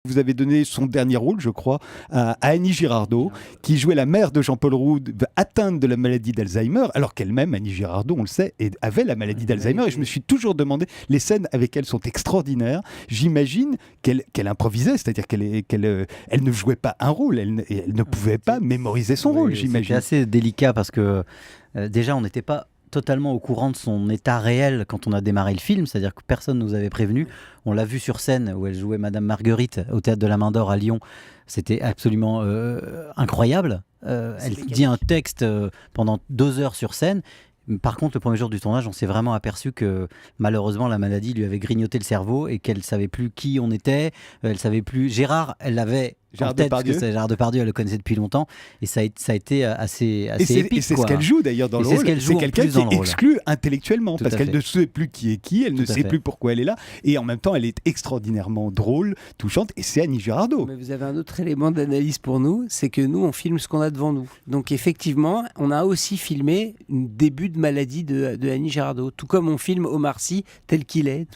Vous avez donné son dernier rôle, je crois, à Annie Girardot, qui jouait la mère de Jean-Paul Roux, atteinte de la maladie d'Alzheimer, alors qu'elle-même, Annie Girardot, on le sait, avait la maladie d'Alzheimer. Et je me suis toujours demandé, les scènes avec elle sont extraordinaires. J'imagine qu'elle improvisait, c'est-à-dire qu'elle ne jouait pas un rôle, elle ne pouvait pas mémoriser son rôle, j'imagine. C'est assez délicat parce que déjà, on n'était pas totalement au courant de son état réel quand on a démarré le film, c'est-à-dire que personne ne nous avait prévenu. On l'a vu sur scène où elle jouait Madame Marguerite au Théâtre de la Main d'Or à Lyon. C'était absolument incroyable. Elle dit un texte pendant 2 heures sur scène. Par contre, le premier jour du tournage, on s'est vraiment aperçu que malheureusement la maladie lui avait grignoté le cerveau et qu'elle savait plus qui on était. Elle savait plus. Gérard, elle l'avait en tête parce que c'est Gérard Depardieu, elle le connaissait depuis longtemps et ça a été assez épique. Et c'est ce qu'elle joue d'ailleurs dans le rôle. C'est quelqu'un qui est exclu intellectuellement parce qu'elle ne sait plus qui est qui, elle ne sait plus pourquoi elle est là et en même temps elle est extraordinairement drôle, touchante et c'est Annie Girardot. Mais vous avez un autre élément d'analyse pour nous, c'est que nous on filme ce qu'on a devant nous. Donc effectivement, on a aussi filmé un début de maladie de Annie Girardot, tout comme on filme Omar Sy tel qu'il est.